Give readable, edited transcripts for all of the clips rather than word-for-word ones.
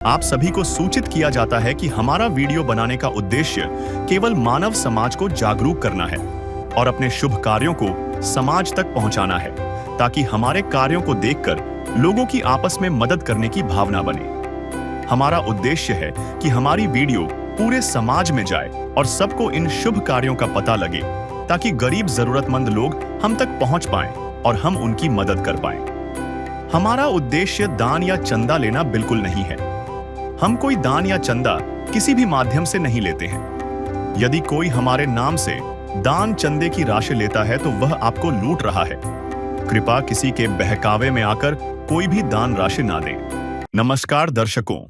आप सभी को सूचित किया जाता है कि हमारा वीडियो बनाने का उद्देश्य केवल मानव समाज को जागरूक करना है और अपने शुभ कार्यों को समाज तक पहुंचाना है, ताकि हमारे कार्यों को देखकर लोगों की आपस में मदद करने की भावना बने। हमारा उद्देश्य है कि हमारी वीडियो पूरे समाज में जाए और सबको इन शुभ कार्यों का पता लगे, ताकि गरीब जरूरतमंद लोग हम तक पहुंच पाएं और हम उनकी मदद कर पाएं। हमारा उद्देश्य दान या चंदा लेना बिल्कुल नहीं है। हम कोई दान या चंदा किसी भी माध्यम से नहीं लेते हैं। यदि कोई हमारे नाम से दान चंदे की राशि लेता है तो वह आपको लूट रहा है। कृपया किसी के बहकावे में आकर कोई भी दान राशि ना दें। नमस्कार दर्शकों,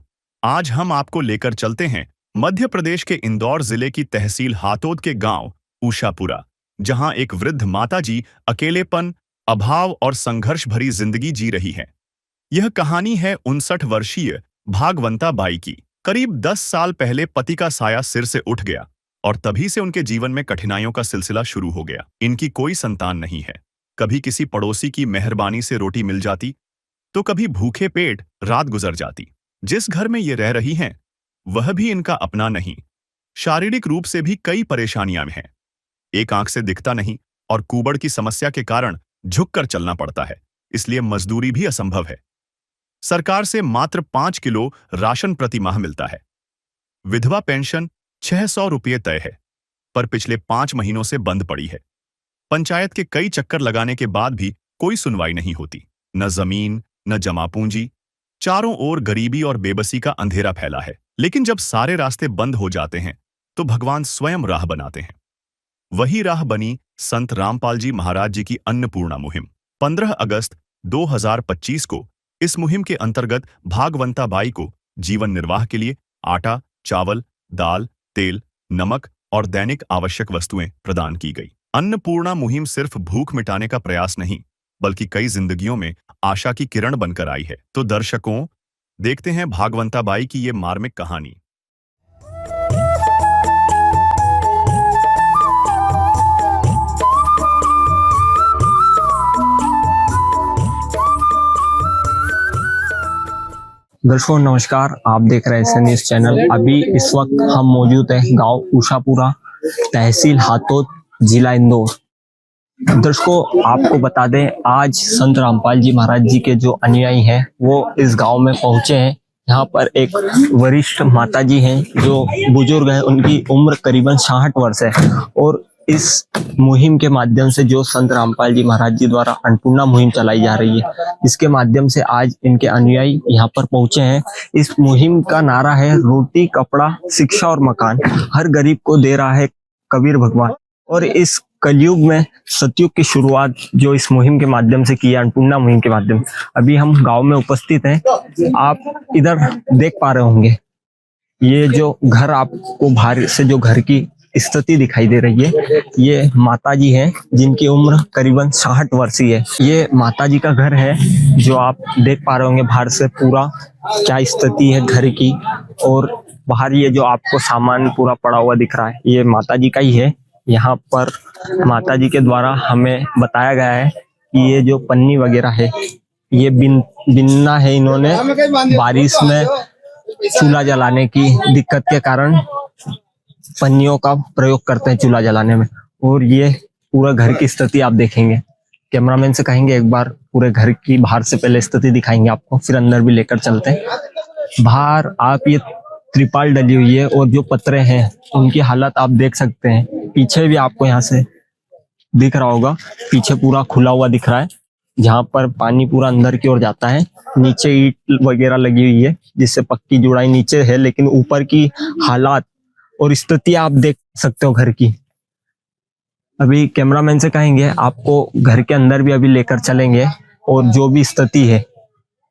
आज हम आपको लेकर चलते हैं मध्य प्रदेश के इंदौर जिले की तहसील हातोद के गांव उषापुरा, जहां एक वृद्ध माताजी अकेलेपन, अभाव और संघर्ष भरी जिंदगी जी रही है। यह कहानी है 59 वर्षीय भागवंता बाई की। करीब 10 साल पहले पति का साया सिर से उठ गया और तभी से उनके जीवन में कठिनाइयों का सिलसिला शुरू हो गया। इनकी कोई संतान नहीं है। कभी किसी पड़ोसी की मेहरबानी से रोटी मिल जाती तो कभी भूखे पेट रात गुजर जाती। जिस घर में ये रह रही हैं वह भी इनका अपना नहीं। शारीरिक रूप से भी कई परेशानियां हैं। एक आंख से दिखता नहीं और कुबड़ की समस्या के कारण झुककर चलना पड़ता है, इसलिए मजदूरी भी असंभव है। सरकार से मात्र 5 किलो राशन प्रति माह मिलता है। विधवा पेंशन 600 रुपये तय है, पर पिछले 5 महीनों से बंद पड़ी है। पंचायत के कई चक्कर लगाने के बाद भी कोई सुनवाई नहीं होती। न जमीन, न जमा पूंजी, चारों ओर गरीबी और बेबसी का अंधेरा फैला है। लेकिन जब सारे रास्ते बंद हो जाते हैं तो भगवान स्वयं राह बनाते हैं। वही राह बनी संत रामपाल जी महाराज जी की अन्नपूर्णा मुहिम। 15 अगस्त 2025 को इस मुहिम के अंतर्गत भागवंता बाई को जीवन निर्वाह के लिए आटा, चावल, दाल, तेल, नमक और दैनिक आवश्यक वस्तुएं प्रदान की गई। अन्नपूर्णा मुहिम सिर्फ भूख मिटाने का प्रयास नहीं, बल्कि कई जिंदगियों में आशा की किरण बनकर आई है। तो दर्शकों, देखते हैं भागवंता बाई की ये मार्मिक कहानी। दर्शकों नमस्कार, आप देख रहे हैं एसएन न्यूज चैनल। अभी इस वक्त हम मौजूद हैं गांव उषापुरा, तहसील हातोद, जिला इंदौर। दर्शकों आपको बता दें, आज संत रामपाल जी महाराज जी के जो अनुयायी हैं वो इस गांव में पहुंचे हैं। यहाँ पर एक वरिष्ठ माता जी हैं जो बुजुर्ग हैं, उनकी उम्र करीबन 66 वर्ष है और इस मुहिम के माध्यम से जो संत रामपाल जी महाराज जी द्वारा अन्नपूर्णा मुहिम चलाई जा रही है, इसके माध्यम से आज इनके अनुयायी यहाँ पर पहुंचे हैं। इस मुहिम का नारा है रोटी, कपड़ा, शिक्षा और मकान, हर गरीब को दे रहा है कबीर भगवान। और इस कलयुग में सतयुग की शुरुआत जो इस मुहिम के माध्यम से की है, अन्नपूर्णा मुहिम के माध्यम। अभी हम गाँव में उपस्थित हैं। आप इधर देख पा रहे होंगे, ये जो घर आपको बाहर से जो घर की स्थिति दिखाई दे रही है, ये माता जी हैं जिनकी उम्र करीबन 66 वर्षीय है। ये माता जी का घर है जो आप देख पा रहे होंगे बाहर से पूरा क्या स्थिति है घर की। और बाहर ये जो आपको सामान पूरा पड़ा हुआ दिख रहा है, ये माता जी का ही है। यहाँ पर माता जी के द्वारा हमें बताया गया है कि ये जो पन्नी वगैरह है ये बिनना है इन्होंने। बारिश में चूल्हा जलाने की दिक्कत के कारण पन्नियों का प्रयोग करते हैं चूल्हा जलाने में। और ये पूरा घर की स्थिति आप देखेंगे। कैमरामैन से कहेंगे एक बार पूरे घर की बाहर से पहले स्थिति दिखाएंगे आपको, फिर अंदर भी लेकर चलते हैं। बाहर आप ये त्रिपाल डली हुई है और जो पत्रे हैं उनकी हालत आप देख सकते हैं। पीछे भी आपको यहाँ से दिख रहा होगा, पीछे पूरा खुला हुआ दिख रहा है जहाँ पर पानी पूरा अंदर की ओर जाता है। नीचे ईंट वगैरह लगी हुई है जिससे पक्की जुड़ाई नीचे है, लेकिन ऊपर की हालात और स्थिति आप देख सकते हो घर की। अभी कैमरामैन से कहेंगे आपको घर के अंदर भी अभी लेकर चलेंगे और जो भी स्थिति है,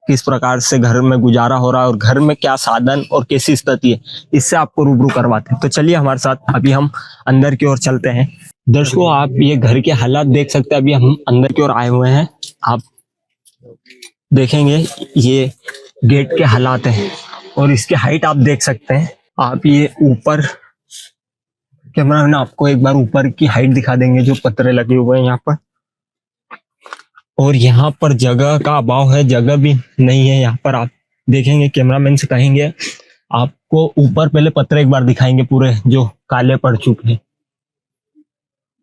किस प्रकार से घर में गुजारा हो रहा है और घर में क्या साधन और कैसी स्थिति है, इससे आपको रूबरू करवाते हैं। तो चलिए हमारे साथ, अभी हम अंदर की ओर चलते हैं। दर्शकों आप ये घर के हालात देख सकते हैं। अभी हम अंदर की ओर आए हुए हैं। आप देखेंगे ये गेट के हालात हैं और इसके हाइट आप देख सकते हैं। आप ये ऊपर, कैमरा मैन आपको एक बार ऊपर की हाइट दिखा देंगे जो पत्रे लगे हुए हैं यहाँ पर। और यहाँ पर जगह का अभाव है, जगह भी नहीं है यहाँ पर। आप देखेंगे, कैमरामैन से कहेंगे आपको ऊपर पहले पत्र एक बार दिखाएंगे पूरे जो काले पड़ चुके हैं,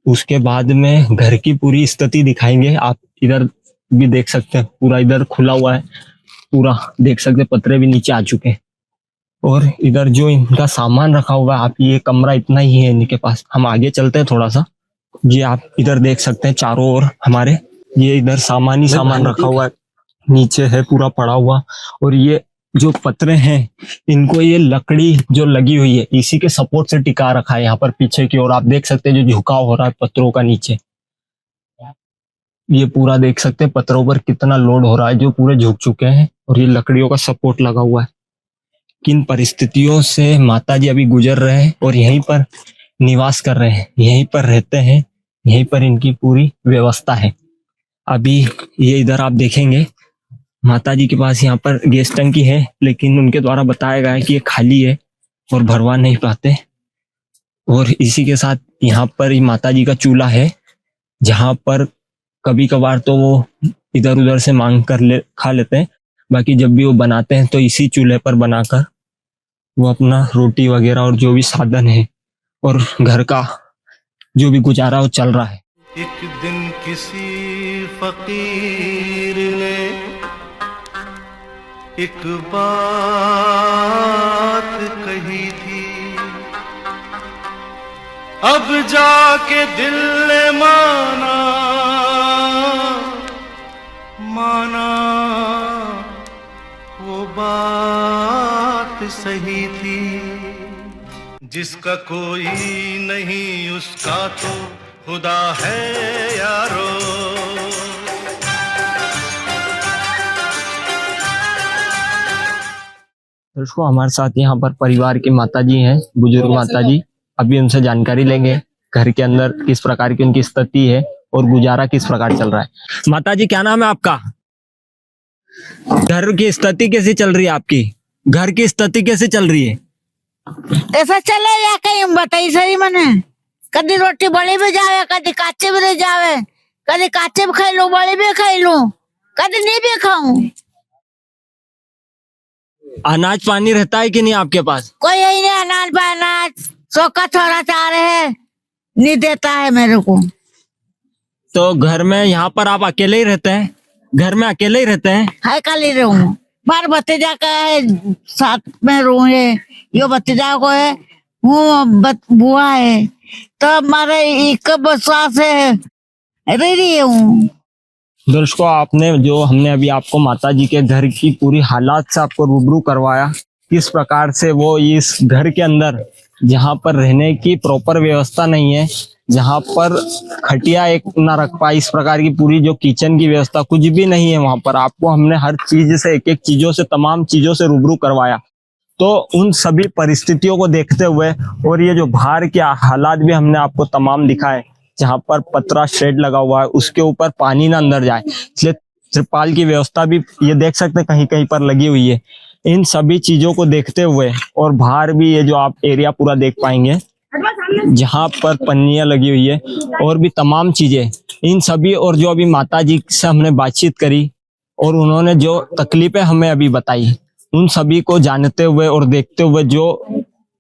उसके बाद में घर की पूरी स्थिति दिखाएंगे। आप इधर भी देख सकते हैं, पूरा इधर खुला हुआ है, पूरा देख सकते हैं, पत्रे भी नीचे आ चुके हैं। और इधर जो इनका सामान रखा हुआ है, आप ये कमरा इतना ही है इनके पास। हम आगे चलते हैं थोड़ा सा, ये आप इधर देख सकते हैं चारों ओर हमारे ये इधर सामान ही सामान रखा हुआ है, नीचे है पूरा पड़ा हुआ। और ये जो पत्रे हैं इनको ये लकड़ी जो लगी हुई है इसी के सपोर्ट से टिका रखा है यहाँ पर पीछे की ओर। आप देख सकते हैं जो झुकाव हो रहा है पत्रों का नीचे, ये पूरा देख सकते हैं पत्रों पर कितना लोड हो रहा है जो पूरे झुक चुके हैं। और ये लकड़ियों का सपोर्ट लगा हुआ है। किन परिस्थितियों से माताजी अभी गुजर रहे हैं और यहीं पर निवास कर रहे हैं, यहीं पर रहते हैं, यहीं पर इनकी पूरी व्यवस्था है। अभी ये इधर आप देखेंगे माताजी के पास यहाँ पर गैस टंकी है, लेकिन उनके द्वारा बताया गया है कि ये खाली है और भरवा नहीं पाते। और इसी के साथ यहाँ पर ही माताजी का चूल्हा है, जहाँ पर कभी कभार तो वो इधर उधर से मांग कर खा लेते हैं, बाकी जब भी वो बनाते हैं तो इसी चूल्हे पर बनाकर वो अपना रोटी वगैरह और जो भी साधन है और घर का जो भी गुजारा वो चल रहा है। एक दिन किसी फकीर ने एक बात कही थी, अब जाके दिल ने माना वो बात सही थी। जिसका कोई नहीं उसका तो खुदा है यारो। दोस्तों हमारे साथ यहाँ पर परिवार की माताजी हैं, बुजुर्ग माताजी। अभी उनसे जानकारी लेंगे घर के अंदर किस प्रकार की उनकी स्थिति है और गुजारा किस प्रकार चल रहा है। माताजी क्या नाम है आपका? घर की स्थिति कैसी चल रही है आपकी? घर की स्थिति कैसी चल रही है? ऐसा चले या कहीं बताई सही मने। कदी रोटी बड़ी भी जावे, कदी काचे भी रह जावे, कदी काचे भी खाई लूं, बड़ी भी खाई लूं, कदी नहीं भी खाऊं। अनाज पानी रहता है कि नहीं आपके पास? कोई यही नहीं, अनाज पानाज सोखा थोड़ा चाह रहे है, नहीं देता है मेरे को। तो घर में यहाँ पर आप अकेले ही रहते हैं? घर में अकेले ही रहते हैं? हाय काली रहूं, बार भतीजा का है साथ में रहूं, यो भतीजा को है, वो बुआ है, तो हमारे एक बसवास है रही हूँ। दर्शकों आपने जो हमने अभी आपको माताजी के घर की पूरी हालात से आपको रूबरू करवाया, किस प्रकार से वो इस घर के अंदर जहाँ पर रहने की प्रॉपर व्यवस्था नहीं है, जहाँ पर खटिया एक ना रख पाए, इस प्रकार की पूरी जो किचन की व्यवस्था कुछ भी नहीं है वहां पर। आपको हमने हर चीज से एक एक चीजों से तमाम चीजों से रूबरू करवाया। तो उन सभी परिस्थितियों को देखते हुए और ये जो बाहर के हालात भी हमने आपको तमाम दिखाए, जहाँ पर पतरा शेड लगा हुआ है उसके ऊपर पानी ना अंदर जाए, इसलिए त्रिपाल की व्यवस्था भी ये देख सकते हैं कहीं कहीं पर लगी हुई है। इन सभी चीजों को देखते हुए और बाहर भी ये जो आप एरिया पूरा देख पाएंगे जहाँ पर पन्नियां लगी हुई है और भी तमाम चीजें, इन सभी और जो अभी माताजी से हमने बातचीत करी और उन्होंने जो तकलीफें हमें अभी बताई, उन सभी को जानते हुए और देखते हुए जो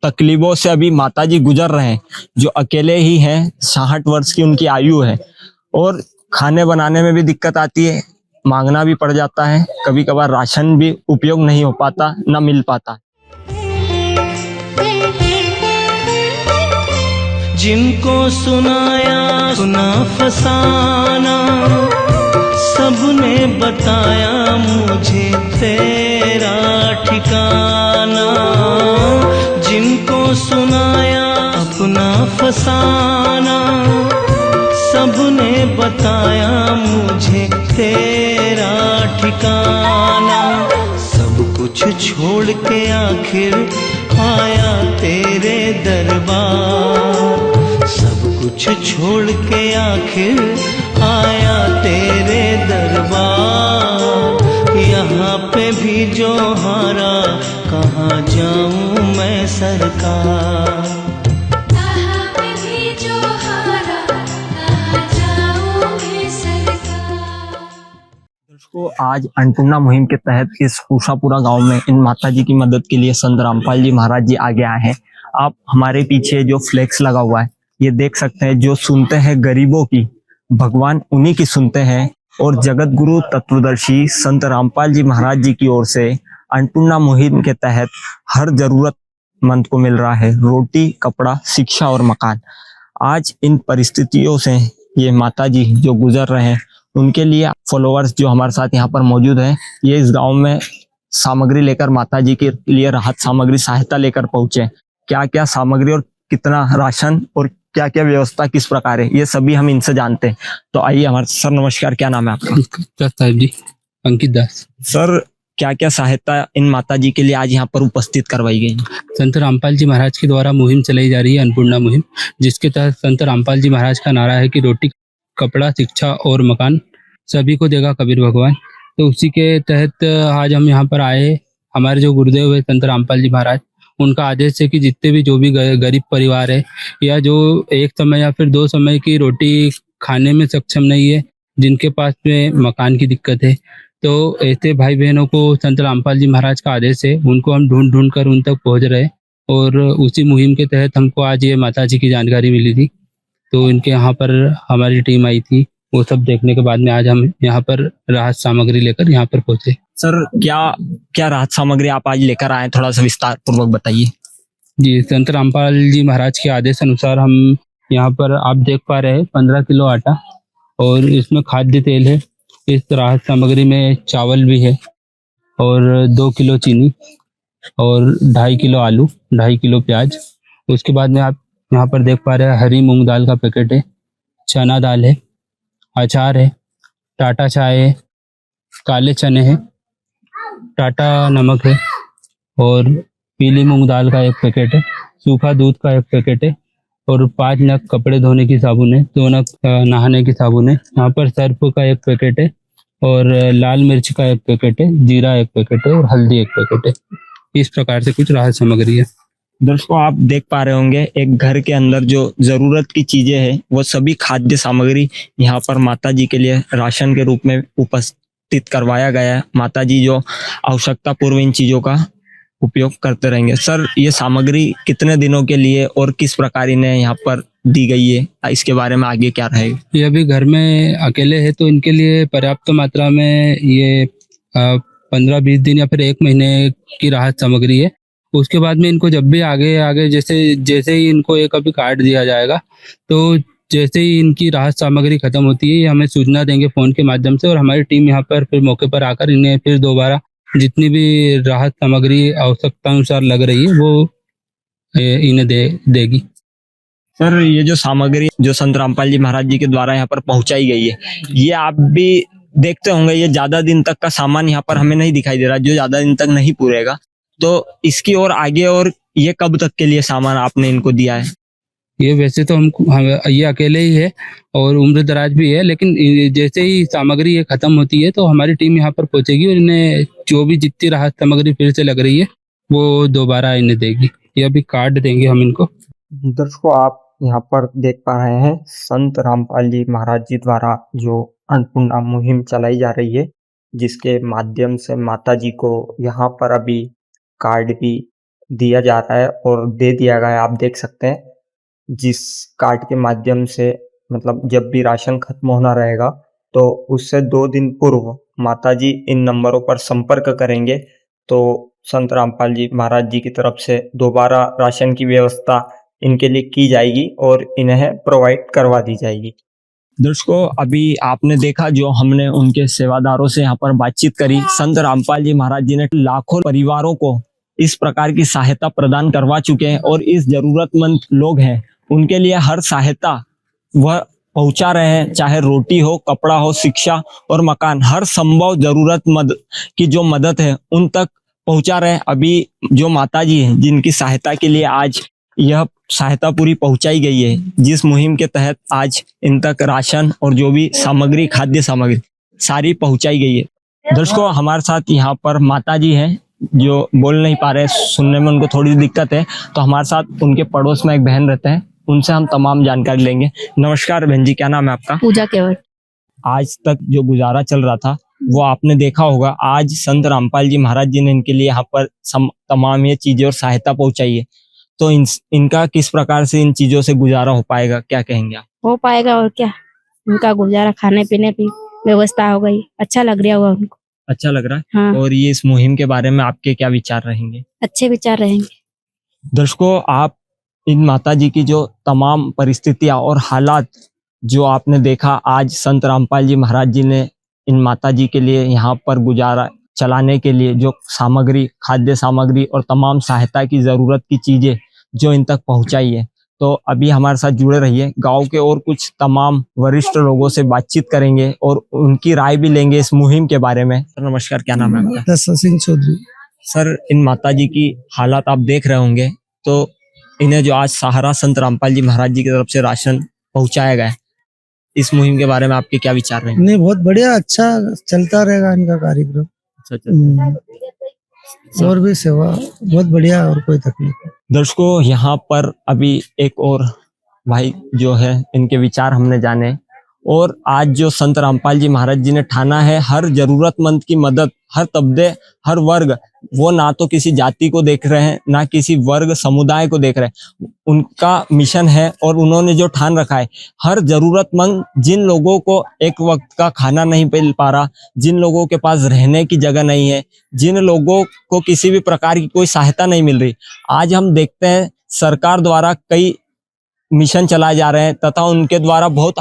तकलीफों से अभी माताजी गुजर रहे हैं, जो अकेले ही हैं, 60 वर्ष की उनकी आयु है और खाने बनाने में भी दिक्कत आती है, मांगना भी पड़ जाता है, कभी कभार राशन भी उपयोग नहीं हो पाता, ना मिल पाता। जिनको सुनाया सुना फसाना, सबने बताया मुझे तेरा ठिकाना। जिनको सुनाया अपना फसाना, सबने बताया मुझे तेरा ठिकाना। सब कुछ छोड़ के आखिर आया तेरे दरबार, सब कुछ छोड़ के आखिर आया तेरे दरबार। यहाँ पे भी जो हारा, कहाँ जाऊँ मैं सरकार। यहाँ पे भी जो हारा, कहाँ जाऊँ मैं सरकार। तो आज अन्नपूर्णा मुहिम के तहत इस उषापुरा गांव में इन माताजी की मदद के लिए संत रामपाल जी महाराज जी आगे आए हैं। आप हमारे पीछे जो फ्लेक्स लगा हुआ है ये देख सकते हैं। जो सुनते हैं गरीबों की, भगवान उन्हीं की सुनते हैं। और जगत गुरु तत्वदर्शी संत रामपाल जी महाराज जी की ओर से अन्नपूर्णा मुहिम के तहत हर जरूरतमंद को मिल रहा है रोटी, कपड़ा, शिक्षा और मकान। आज इन परिस्थितियों से ये माताजी जो गुजर रहे हैं उनके लिए फॉलोअर्स जो हमारे साथ यहाँ पर मौजूद हैं, ये इस गांव में सामग्री लेकर माताजी के लिए राहत सामग्री सहायता लेकर पहुंचे। क्या क्या सामग्री और कितना राशन और क्या क्या व्यवस्था किस प्रकार है, ये सभी हम इनसे जानते हैं। तो आइए हमारे सर, नमस्कार, क्या नाम है आपका? साहब जी, अंकित दास। सर, क्या क्या सहायता इन माताजी के लिए आज यहाँ पर उपस्थित करवाई गई? संत रामपाल जी महाराज के द्वारा मुहिम चलाई जा रही है अन्नपूर्णा मुहिम, जिसके तहत संत रामपाल जी महाराज का नारा है कि रोटी, कपड़ा, शिक्षा और मकान सभी को देगा कबीर भगवान। तो उसी के तहत आज हम यहाँ पर आए। हमारे जो गुरुदेव है संत रामपाल जी महाराज, उनका आदेश है कि जितने भी जो भी गरीब परिवार है या जो एक समय या फिर 2 समय की रोटी खाने में सक्षम नहीं है, जिनके पास में मकान की दिक्कत है, तो ऐसे भाई बहनों को संत रामपाल जी महाराज का आदेश है, उनको हम ढूंढ ढूंढ कर उन तक पहुंच रहे। और उसी मुहिम के तहत हमको आज ये माता जी की जानकारी मिली थी, तो इनके यहाँ पर हमारी टीम आई थी। वो सब देखने के बाद में आज हम यहाँ पर राहत सामग्री लेकर यहाँ पर पहुंचे। सर, क्या क्या राहत सामग्री आप आज लेकर आए, थोड़ा सा विस्तार पूर्वक बताइए। जी, संत रामपाल जी महाराज के आदेश अनुसार हम यहाँ पर आप देख पा रहे हैं 15 किलो आटा और इसमें खाद्य तेल है। इस राहत सामग्री में चावल भी है और 2 किलो चीनी और 2.5 किलो आलू, 2.5 किलो प्याज। उसके बाद में आप यहाँ पर देख पा रहे हैं हरी मूंग दाल का पैकेट है, चना दाल है, अचार है, टाटा चाय है, काले चने हैं, टाटा नमक है और पीली मूंग दाल का 1 पैकेट है, सूखा दूध का 1 पैकेट है और 5 नग कपड़े धोने की साबुन है, 2 नग नहाने की साबुन है। यहाँ पर सर्फ का 1 पैकेट है और लाल मिर्च का 1 पैकेट है, जीरा 1 पैकेट है और हल्दी 1 पैकेट है। इस प्रकार से कुछ राहत सामग्री है। दर्शकों, आप देख पा रहे होंगे एक घर के अंदर जो जरूरत की चीजें हैं वो सभी खाद्य सामग्री यहाँ पर माताजी के लिए राशन के रूप में उपस्थित करवाया गया है। माताजी जो आवश्यकता पूर्व इन चीजों का उपयोग करते रहेंगे। सर, ये सामग्री कितने दिनों के लिए और किस प्रकार इन्हें यहाँ पर दी गई है, इसके बारे में आगे क्या रहेगा? ये अभी घर में अकेले है तो इनके लिए पर्याप्त मात्रा में ये 15-20 दिन या फिर 1 महीने की राहत सामग्री है। उसके बाद में इनको जब भी आगे जैसे ही इनको एक अभी कार्ड दिया जाएगा, तो जैसे ही इनकी राहत सामग्री खत्म होती है ये हमें सूचना देंगे फोन के माध्यम से और हमारी टीम यहाँ पर फिर मौके पर आकर इन्हें फिर दोबारा जितनी भी राहत सामग्री आवश्यकता अनुसार लग रही है वो इन्हें देगी। सर, ये जो सामग्री जो संत रामपाल जी महाराज जी के द्वारा यहाँ पर पहुंचाई गई है, ये आप भी देखते होंगे ये ज्यादा दिन तक का सामान यहाँ पर हमें नहीं दिखाई दे रहा, जो ज्यादा दिन तक नहीं पूरेगा। तो इसकी और आगे और ये कब तक के लिए सामान आपने इनको दिया है? ये वैसे तो हम ये अकेले ही है और उम्र दराज भी है, लेकिन जैसे ही सामग्री ये खत्म होती है तो हमारी टीम यहाँ पर पहुंचेगी और इन्हें जो भी जितनी राहत सामग्री फिर से लग रही है वो दोबारा इन्हें देगी। ये अभी कार्ड देंगे हम इनको। दर्शकों, आप यहाँ पर देख पा रहे हैं संत रामपाल जी महाराज जी द्वारा जो अन्नपूर्णा मुहिम चलाई जा रही है, जिसके माध्यम से माता जी को यहाँ पर अभी कार्ड भी दिया जा रहा है और दे दिया गया है। आप देख सकते हैं जिस कार्ड के माध्यम से मतलब जब भी राशन खत्म होना रहेगा तो उससे 2 दिन पूर्व माताजी इन नंबरों पर संपर्क करेंगे तो संत रामपाल जी महाराज जी की तरफ से दोबारा राशन की व्यवस्था इनके लिए की जाएगी और इन्हें प्रोवाइड करवा दी जाएगी। दर्शकों, अभी आपने देखा जो हमने उनके सेवादारों से यहाँ पर बातचीत करी। संत रामपाल जी महाराज जी ने लाखों परिवारों को इस प्रकार की सहायता प्रदान करवा चुके हैं और इस जरूरतमंद लोग हैं उनके लिए हर सहायता वह पहुंचा रहे हैं, चाहे रोटी हो, कपड़ा हो, शिक्षा और मकान, हर संभव जरूरतमंद की जो मदद है उन तक पहुंचा रहे हैं। अभी जो माताजी हैं जिनकी सहायता के लिए आज यह सहायता पूरी पहुंचाई गई है, जिस मुहिम के तहत आज इन तक राशन और जो भी सामग्री, खाद्य सामग्री सारी पहुंचाई गई है। दर्शकों, हमारे साथ यहाँ पर माताजी हैं जो बोल नहीं पा रहे, सुनने में उनको थोड़ी दिक्कत है, तो हमारे साथ उनके पड़ोस में एक बहन रहते हैं, उनसे हम तमाम जानकारी लेंगे। नमस्कार बहन जी, क्या नाम है आपका? पूजा केवट। आज तक जो गुजारा चल रहा था वो आपने देखा होगा आज संत रामपाल जी महाराज जी ने इनके लिए यहाँ पर तमाम ये चीजें और सहायता पहुंचाई है। तो इनका किस प्रकार से इन चीजों से गुजारा हो पाएगा, क्या कहेंगे आप? हो पाएगा और क्या, उनका गुजारा खाने पीने की व्यवस्था हो गई, अच्छा लग रहा होगा उनको। अच्छा लग रहा है। हाँ, और ये इस मुहिम के बारे में आपके क्या विचार रहेंगे? अच्छे विचार रहेंगे। दर्शकों, आप इन माता जी की जो तमाम परिस्थितियां और हालात जो आपने देखा, आज संत रामपाल जी महाराज जी ने इन माता जी के लिए यहाँ पर गुजारा चलाने के लिए जो सामग्री, खाद्य सामग्री और तमाम सहायता की जरूरत की चीजें जो इन तक पहुंचाई है। तो अभी हमारे साथ जुड़े रहिए, गांव के और कुछ तमाम वरिष्ठ लोगों से बातचीत करेंगे और उनकी राय भी लेंगे इस मुहिम के बारे में। सर नमस्कार, क्या नाम है आपका? दशरथ सिंह चौधरी। सर, इन माता जी की हालात आप देख रहे होंगे, तो इन्हें जो आज सहारा संत रामपाल जी महाराज जी की तरफ से राशन पहुंचाया गया है, इस मुहिम के बारे में आपके क्या विचार रहेंगे? नहीं, बहुत बढ़िया, अच्छा चलता रहेगा इनका कार्यक्रम। और भी सेवा बहुत बढ़िया, और कोई तकलीफ नहीं। दर्शकों, यहाँ पर अभी एक और भाई जो है, इनके विचार हमने जाने। और आज जो संत रामपाल जी महाराज जी ने ठाना है हर जरूरतमंद की मदद, हर तबके, हर वर्ग, वो ना तो किसी जाति को देख रहे हैं ना किसी वर्ग समुदाय को देख रहे हैं, उनका मिशन है और उन्होंने जो ठान रखा है हर जरूरतमंद, जिन लोगों को एक वक्त का खाना नहीं मिल पा रहा, जिन लोगों के पास रहने की जगह नहीं है, जिन लोगों को किसी भी प्रकार की कोई सहायता नहीं मिल रही, आज हम देखते हैं सरकार द्वारा कई मिशन चलाए जा रहे हैं तथा उनके द्वारा बहुत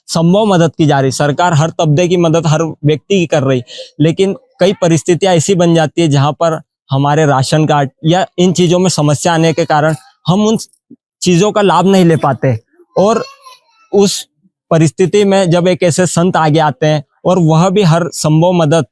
संभव मदद की जा रही। सरकार हर तबके की मदद हर व्यक्ति की कर रही, लेकिन कई परिस्थितियां ऐसी बन जाती है जहां पर हमारे राशन कार्ड या इन चीजों में समस्या आने के कारण हम उन चीजों का लाभ नहीं ले पाते। और उस परिस्थिति में जब एक ऐसे संत आगे आते हैं और वह भी हर संभव मदद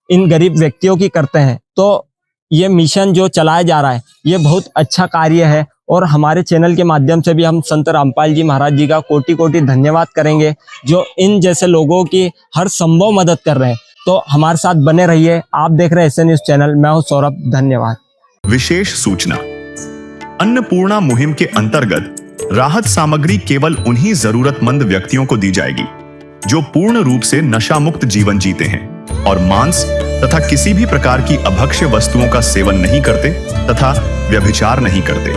इन गरीब व्यक्तियों की करते हैं, तो ये मिशन जो चलाया जा रहा है ये बहुत अच्छा कार्य है। और हमारे चैनल के माध्यम से भी हम संत रामपाल जी महाराज जी का कोटि कोटि धन्यवाद करेंगे जो इन जैसे लोगों की हर संभव मदद कर रहे हैं। तो हमारे साथ बने रहिए, आप देख रहे हैं एसएन न्यूज चैनल, मैं हूं सौरभ, धन्यवाद। विशेष सूचना, अन्नपूर्णा मुहिम के अंतर्गत राहत सामग्री केवल उन्हीं जरूरतमंद व्यक्तियों को दी जाएगी जो पूर्ण रूप से नशा मुक्त जीवन जीते हैं और मांस तथा किसी भी प्रकार की अभक्ष्य वस्तुओं का सेवन नहीं करते तथा व्यभिचार नहीं करते,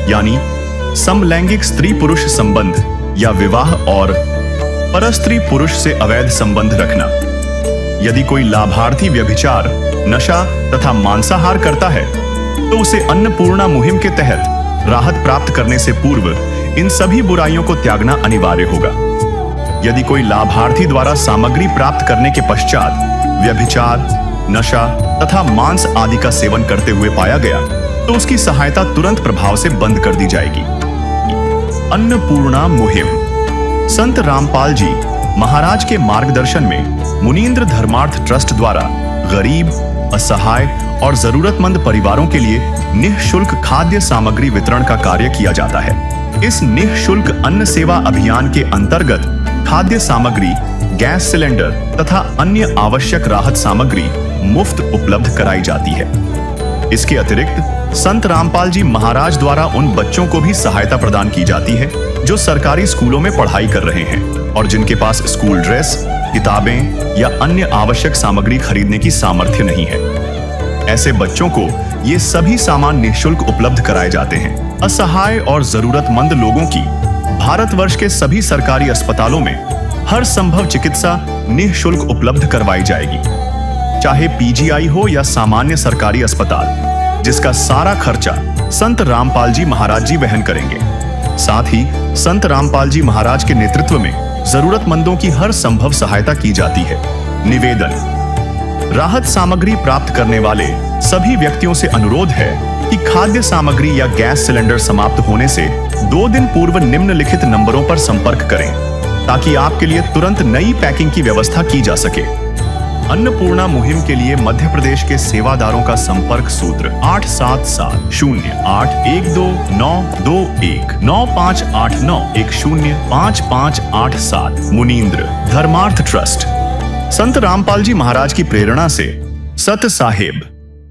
यानी समलैंगिक स्त्री पुरुष संबंध या विवाह और परस्त्री पुरुष से अवैध संबंध रखना। यदि कोई लाभार्थी व्यभिचार, नशा तथा मांसाहार करता है तो उसे अन्नपूर्णा मुहिम के तहत राहत प्राप्त करने से पूर्व इन सभी बुराइयों को त्यागना अनिवार्य होगा। यदि कोई लाभार्थी द्वारा सामग्री प्राप्त करने के पश्चात व्यभिचार, नशा तथा मांस आदि का सेवन करते हुए पाया गया तो उसकी सहायता तुरंत प्रभाव से बंद कर दी जाएगी। अन्नपूर्णा मुहिम संत रामपाल जी महाराज के मार्गदर्शन में मुनींद्र धर्मार्थ ट्रस्ट द्वारा गरीब, असहाय और जरूरतमंद परिवारों के लिए निःशुल्क खाद्य सामग्री वितरण का कार्य किया जाता है। इस निःशुल्क अन्न सेवा अभियान के अंतर्गत खाद्य सामग्री, गैस सिलेंडर तथा अन्य आवश्यक राहत सामग्री मुफ्त उपलब्ध कराई जाती है। इसके अतिरिक्त संत रामपाल जी महाराज द्वारा उन बच्चों को भी सहायता प्रदान की जाती है जो सरकारी स्कूलों में पढ़ाई कर रहे हैं और जिनके पास स्कूल ड्रेस, किताबें या अन्य आवश्यक सामग्री खरीदने की सामर्थ्य नहीं है। ऐसे बच्चों को ये सभी सामान निःशुल्क उपलब्ध कराए जाते हैं। असहाय और जरूरतमंद लोगों की भारतवर्ष के सभी सरकारी अस्पतालों में हर संभव चिकित्सा निःशुल्क उपलब्ध करवाई जाएगी, चाहे पीजीआई हो या सामान्य सरकारी अस्पताल, जिसका सारा खर्चा संत रामपाल जी महाराज जी वहन करेंगे। साथ ही संत रामपाल जी महाराज के नेतृत्व में जरूरतमंदों की हर संभव सहायता की जाती है। निवेदन, राहत सामग्री प्राप्त करने वाले सभी व्यक्तियों से अनुरोध है कि खाद्य सामग्री या गैस सिलेंडर समाप्त होने से 2 दिन पूर्व निम्नलिखित नंबरों पर संपर्क करें ताकि आपके लिए तुरंत नई पैकिंग की व्यवस्था की जा सके। अन्नपूर्णा मुहिम के लिए मध्य प्रदेश के सेवादारों का संपर्क सूत्र 8770819589105587 मुनींद्र धर्मार्थ ट्रस्ट। संत रामपाल जी महाराज की प्रेरणा से सत साहिब